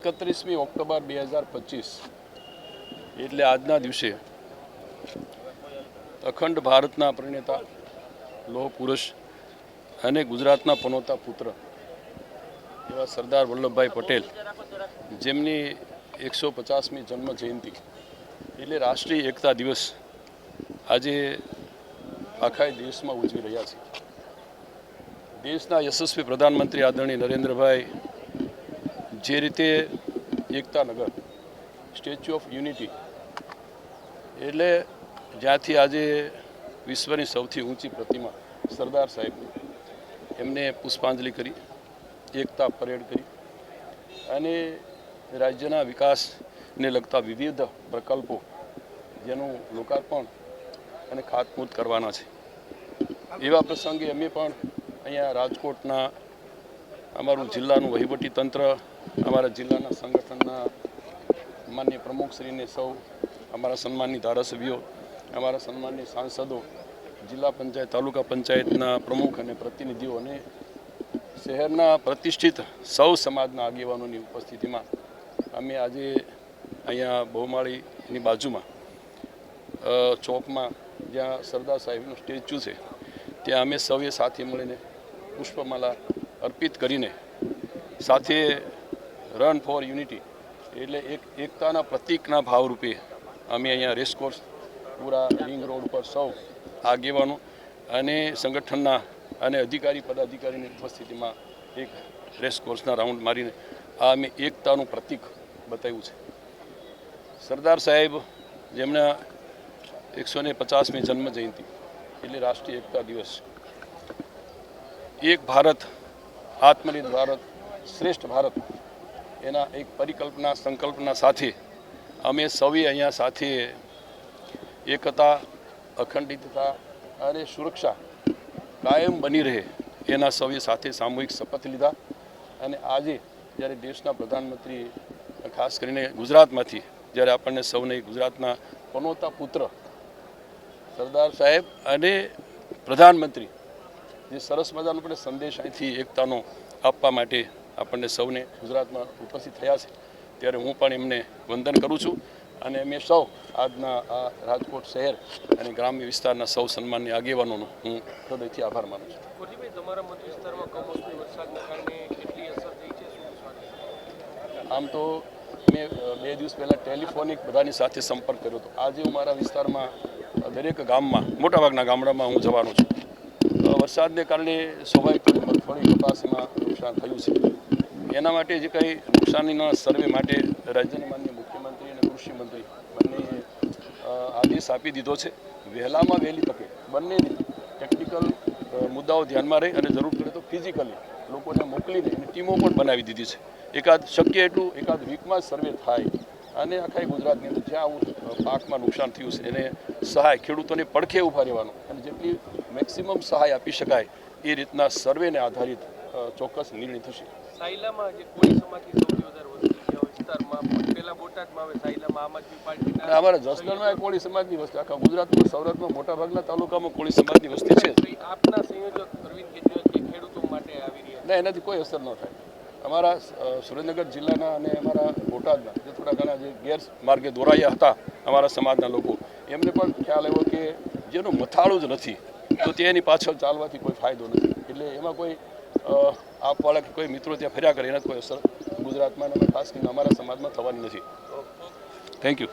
31મી October 2025 એટલે આજના દિવસે અખંડ ભારતના પ્રણેતા લોહ પુરુષ અને ગુજરાતના પનોતા પુત્ર એવા સરદાર વલ્લભભાઈ પટેલ જેમની 150મી જન્મ જયંતિ એટલે રાષ્ટ્રીય એકતા દિવસ આજે આખા દેશમાં ઉજવી રહ્યા છે। દેશના યશસ્વી પ્રધાનમંત્રી આદરણીય નરેન્દ્રભાઈ જે રીતે એકતાનગર સ્ટેચ્યુ ઓફ યુનિટી એટલે જ્યાંથી આજે વિશ્વની સૌથી ઊંચી પ્રતિમા સરદાર સાહેબની એમને પુષ્પાંજલિ કરી, એકતા પરેડ કરી અને રાજ્યના વિકાસને લગતા વિવિધ પ્રકલ્પો જેનું લોકાર્પણ અને ખાતમુહૂર્ત કરવાના છે। એવા પ્રસંગે અમે પણ અહીંયા રાજકોટના અમારું જિલ્લાનું વહીવટી તંત્ર, અમારા જિલ્લાના સંગઠનના માનનીય પ્રમુખશ્રીને સૌ, અમારા સન્માનની ધારાસભ્યો, અમારા સન્માનની સાંસદો, જિલ્લા પંચાયત, તાલુકા પંચાયતના પ્રમુખ અને પ્રતિનિધિઓ અને શહેરના પ્રતિષ્ઠિત સૌ સમાજના આગેવાનોની ઉપસ્થિતિમાં અમે આજે અહીંયા બહુમાળીની બાજુમાં ચોકમાં જ્યાં સરદાર સાહેબનું સ્ટેચ્યુ છે ત્યાં અમે સૌએ સાથે મળીને પુષ્પમાલા અર્પિત કરીને સાથે રન ફોર યુનિટી એટલે એકતાના પ્રતીકના ભાવરૂપે અમે અહીંયા રેસકોર્સ પૂરા રિંગ રોડ પર સૌ આગેવાનો અને સંગઠનના અને અધિકારી પદાધિકારીની ઉપસ્થિતિમાં એક રેસકોર્સના રાઉન્ડ મારીને આ અમે એકતાનું પ્રતીક બતાવ્યું છે। સરદાર સાહેબ જેમના 150મી જન્મ જયંતિ એટલે રાષ્ટ્રીય એકતા દિવસ, એક ભારત, આત્મનિર્ભર ભારત, શ્રેષ્ઠ ભારત એના એક પરિકલ્પના સંકલ્પના સાથે અમે સૌએ અહીંયા સાથે એકતા, અખંડિતતા અને સુરક્ષા કાયમ બની રહે એના સૌએ સાથે સામૂહિક શપથ લીધા અને આજે જ્યારે દેશના પ્રધાનમંત્રી ખાસ કરીને ગુજરાતમાંથી જ્યારે આપણને સૌને ગુજરાતના પનોતા પુત્ર સરદાર સાહેબ અને પ્રધાનમંત્રી જે સરસ મજાનો પણ સંદેશ અહીંથી એકતાનો આપવા માટે આપણને સૌને ગુજરાતમાં ઉપસ્થિત થયા છે ત્યારે હું પણ એમને વંદન કરું છું અને અમે સૌ આજના આ રાજકોટ શહેર અને ગ્રામ્ય વિસ્તારના સૌ સન્માનની આગેવાનોનો હું હૃદયથી આભાર માનું છું। આમ તો મેં 2 દિવસ પહેલાં ટેલિફોનિક બધાની સાથે સંપર્ક કર્યો હતો। આજે હું મારા વિસ્તારમાં દરેક ગામમાં, મોટાભાગના ગામડામાં હું જવાનો છું। વરસાદને કારણે સ્વાભાવિક મગફળી, કપાસમાં નુકસાન થયું છે। એના માટે જે કંઈ નુકસાનીના સર્વે માટે રાજ્યના માનનીય મુખ્યમંત્રી અને કૃષિમંત્રી બંને આદેશ આપી દીધો છે। વહેલામાં વહેલી તકે બંને ટેકનિકલ મુદ્દાઓ ધ્યાનમાં રહી અને જરૂર પડે તો ફિઝિકલી લોકોને મોકલીને એની ટીમો પણ બનાવી દીધી છે। શક્ય એટલું એકાદ વીકમાં સર્વે થાય અને આખા ગુજરાતની અંદર જ્યાં આવું પાકમાં નુકસાન થયું છે એને સહાય, ખેડૂતોને પડખે ઊભા રહેવાનો અને જેટલી મેક્સિમમ સહાય આપી શકાય એ રીતના સર્વેને આધારિત ચોક્કસ નિર્ણય થશે। અમારા જસદણમાં કોળી સમાજની વસ્તી, આખા ગુજરાતમાં સૌરાષ્ટ્રમાં મોટાભાગના તાલુકામાં કોળી સમાજની વસ્તી છે। ના, એનાથી કોઈ અસર ન થાય। અમારા સુરેન્દ્રનગર જિલ્લાના અને અમારા બોટાદના જે થોડા ઘણા જે ગેરમાર્ગે દોરાયા હતા અમારા સમાજના લોકો, એમને પણ ખ્યાલ આવ્યો કે જેનું મથાળું જ નથી તો તેની પાછળ ચાલવાથી કોઈ ફાયદો નથી, એટલે એમાં કોઈ આપવાળા કે કોઈ મિત્રો ત્યાં ફર્યા કરે એનાથી કોઈ અસર ગુજરાતમાં અને ખાસ કરીને અમારા સમાજમાં થવાની નથી। Thank you.